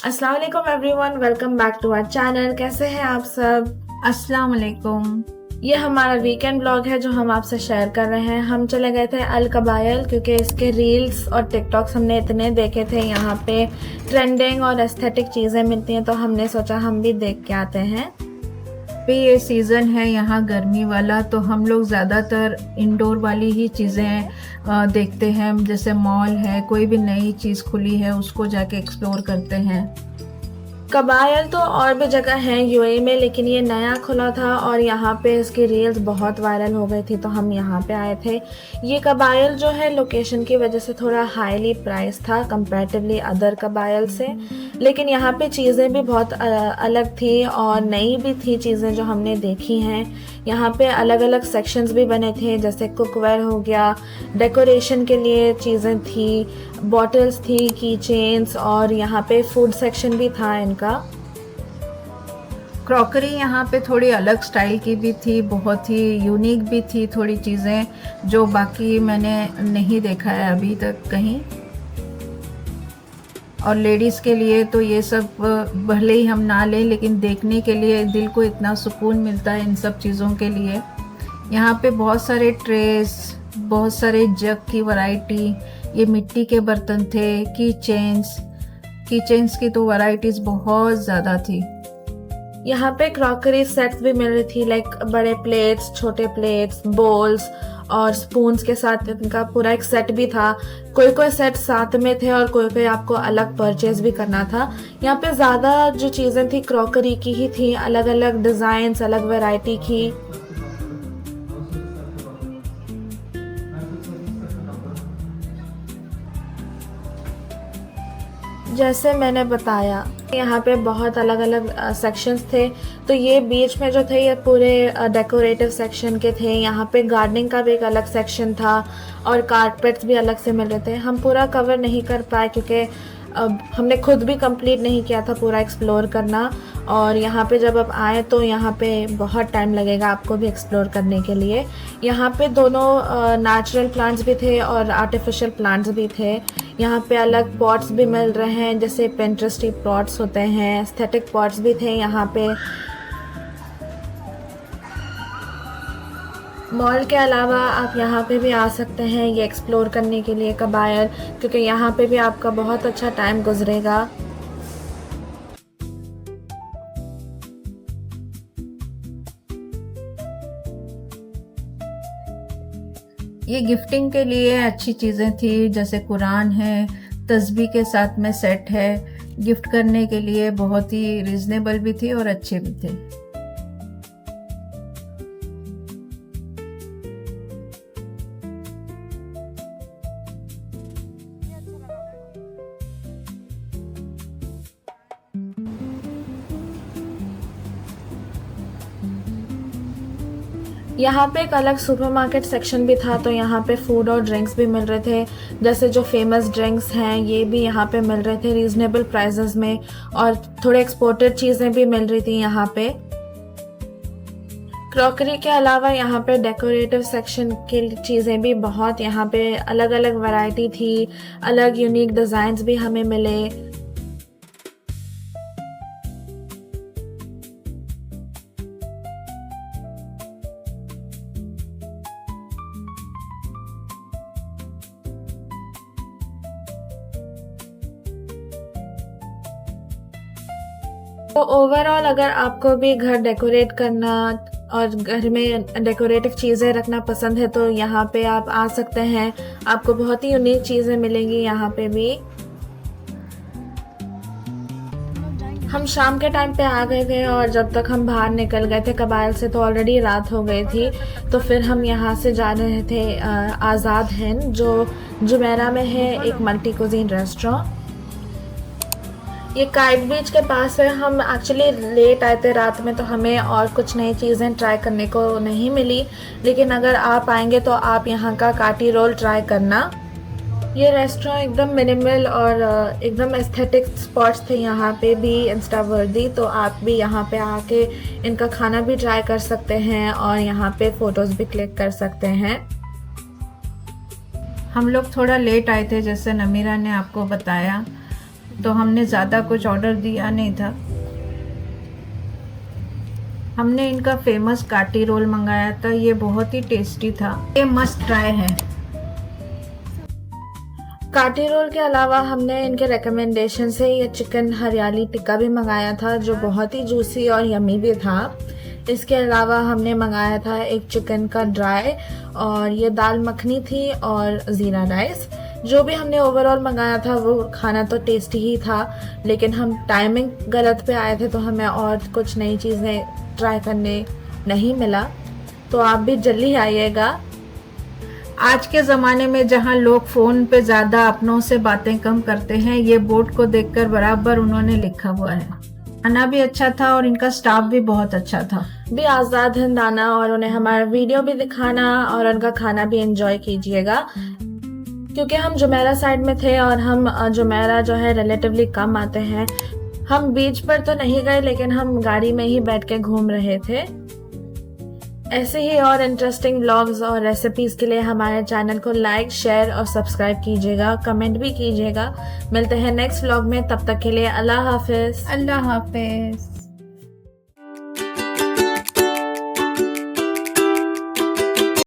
अस्सलाम वालेकुम everyone, welcome back to our channel. कैसे हैं आप सब? अस्सलाम वालेकुम। ये हमारा वीकेंड ब्लॉग है जो हम आपसे शेयर कर रहे हैं। हम चले गए थे अल कबायल क्योंकि इसके रील्स और टिकटॉक्स हमने इतने देखे थे। यहाँ पे ट्रेंडिंग और एस्थेटिक चीज़ें मिलती हैं तो हमने सोचा हम भी देख के आते हैं। भी ये सीज़न है यहाँ गर्मी वाला, तो हम लोग ज़्यादातर इंडोर वाली ही चीज़ें देखते हैं। जैसे मॉल है, कोई भी नई चीज़ खुली है उसको जाके एक्सप्लोर करते हैं। कबायल तो और भी जगह हैं यूएई में, लेकिन ये नया खुला था और यहाँ पे इसकी रील्स बहुत वायरल हो गई थी तो हम यहाँ पे आए थे। ये कबायल जो है लोकेशन की वजह से थोड़ा हाईली प्राइस था कंपैरेटिवली अदर कबायल से, लेकिन यहाँ पे चीज़ें भी बहुत अलग थी और नई भी थी चीज़ें जो हमने देखी हैं। यहाँ पे अलग अलग सेक्शंस भी बने थे, जैसे कुकवेयर हो गया, डेकोरेशन के लिए चीज़ें थी, बॉटल्स थी, की चेन्स, और यहाँ पे फूड सेक्शन भी था इनका। क्रॉकरी यहाँ पे थोड़ी अलग स्टाइल की भी थी, बहुत ही यूनिक भी थी थोड़ी चीज़ें, जो बाकी मैंने नहीं देखा है अभी तक कहीं। और लेडीज़ के लिए तो ये सब भले ही हम ना लें, लेकिन देखने के लिए दिल को इतना सुकून मिलता है इन सब चीज़ों के लिए। यहाँ पे बहुत सारे ट्रेस, बहुत सारे जग की वैरायटी, ये मिट्टी के बर्तन थे, की चेन्स की तो वैरायटीज़ बहुत ज़्यादा थी। यहाँ पे क्रॉकरी सेट्स भी मिल रही थी, लाइक बड़े प्लेट्स, छोटे प्लेट्स, बोल्स और स्पून्स के साथ इनका पूरा एक सेट भी था। कोई कोई सेट साथ में थे और कोई कोई आपको अलग परचेज भी करना था। यहाँ पे ज़्यादा जो चीज़ें थी क्रॉकरी की ही थी, अलग अलग डिज़ाइंस, अलग वैरायटी की। जैसे मैंने बताया यहाँ पे बहुत अलग अलग सेक्शंस थे, तो ये बीच में जो थे ये पूरे डेकोरेटिव सेक्शन के थे। यहाँ पे गार्डनिंग का भी एक अलग सेक्शन था और कारपेट्स भी अलग से मिल रहे थे। हम पूरा कवर नहीं कर पाए क्योंकि हमने खुद भी कंप्लीट नहीं किया था पूरा एक्सप्लोर करना, और यहाँ पे जब आप आए तो यहाँ पे बहुत टाइम लगेगा आपको भी एक्सप्लोर करने के लिए। यहाँ पे दोनों नेचुरल प्लांट्स भी थे और आर्टिफिशियल प्लांट्स भी थे। यहाँ पे अलग पॉट्स भी मिल रहे हैं, जैसे पिंटरेस्टी पॉट्स होते हैं, एस्थेटिक पॉट्स भी थे यहाँ पे। मॉल के अलावा आप यहाँ पे भी आ सकते हैं ये एक्सप्लोर करने के लिए कबायल, क्योंकि यहाँ पे भी आपका बहुत अच्छा टाइम गुजरेगा। ये गिफ्टिंग के लिए अच्छी चीज़ें थी, जैसे कुरान है, तस्बीह के साथ में सेट है, गिफ्ट करने के लिए बहुत ही रिजनेबल भी थी और अच्छे भी थे। यहाँ पे एक अलग सुपरमार्केट सेक्शन भी था, तो यहाँ पे फूड और ड्रिंक्स भी मिल रहे थे। जैसे जो फेमस ड्रिंक्स हैं ये भी यहाँ पे मिल रहे थे रीज़नेबल प्राइसेस में, और थोड़े एक्सपोर्टेड चीज़ें भी मिल रही थी यहाँ पे। क्रॉकरी के अलावा यहाँ पे डेकोरेटिव सेक्शन की चीज़ें भी बहुत, यहाँ पे अलग अलग वैरायटी थी, अलग यूनिक डिज़ाइंस भी हमें मिले। तो ओवरऑल अगर आपको भी घर डेकोरेट करना और घर में डेकोरेटिव चीज़ें रखना पसंद है तो यहाँ पे आप आ सकते हैं। आपको बहुत ही यूनिक चीज़ें मिलेंगी यहाँ पे भी। हम शाम के टाइम पे आ गए थे और जब तक हम बाहर निकल गए थे कबायल से तो ऑलरेडी रात हो गई थी। तो फिर हम यहाँ से जा रहे थे आज़ाद हिंद, जो जुमेरा में है, एक मल्टी कुजीन रेस्टोरेंट। ये काइट बीच के पास है। हम एक्चुअली लेट आए थे रात में तो हमें और कुछ नई चीज़ें ट्राई करने को नहीं मिली, लेकिन अगर आप आएंगे तो आप यहाँ का काटी रोल ट्राई करना। ये रेस्टोरेंट एकदम मिनिमल और एकदम एस्थेटिक स्पॉट्स थे यहाँ पे भी इंस्टा वर्दी, तो आप भी यहाँ पे आके इनका खाना भी ट्राई कर सकते हैं और यहाँ पे फ़ोटोज़ भी क्लिक कर सकते हैं। हम लोग थोड़ा लेट आए थे, जैसे नमीरा ने आपको बताया। तो हमने ज़्यादा कुछ ऑर्डर दिया नहीं था। हमने इनका फेमस काटी रोल मंगाया था, ये बहुत ही टेस्टी था, ये मस्ट ट्राई है। काटी रोल के अलावा हमने इनके रिकमेंडेशन से ये चिकन हरियाली टिक्का भी मंगाया था, जो बहुत ही जूसी और यमी भी था। इसके अलावा हमने मंगाया था एक चिकन का ड्राई, और ये दाल मखनी थी और ज़ीरा राइस। जो भी हमने ओवरऑल मंगाया था वो खाना तो टेस्टी ही था, लेकिन हम टाइमिंग गलत पे आए थे, तो हमें और कुछ नई चीज़ें ट्राई करने नहीं मिला। तो आप भी जल्दी आइएगा। आज के ज़माने में जहाँ लोग फ़ोन पे ज़्यादा अपनों से बातें कम करते हैं, ये बोर्ड को देखकर बराबर उन्होंने लिखा हुआ है। खाना भी अच्छा था और इनका स्टाफ भी बहुत अच्छा था। भी आज़ाद हिंद आना और उन्हें हमारा वीडियो भी दिखाना और उनका खाना भी एंजॉय कीजिएगा, क्योंकि हम जुमेरा साइड में थे और हम जुमेरा जो है रिलेटिवली कम आते हैं। हम बीच पर तो नहीं गए, लेकिन हम गाड़ी में ही बैठ के घूम रहे थे। ऐसे ही और इंटरेस्टिंग व्लॉग्स और रेसिपीज़ के लिए हमारे चैनल को लाइक, शेयर और सब्सक्राइब कीजिएगा, कमेंट भी कीजिएगा। मिलते हैं नेक्स्ट व्लॉग में, तब तक के लिए अल्लाह हाफिज़। अल्लाह हाफिज़।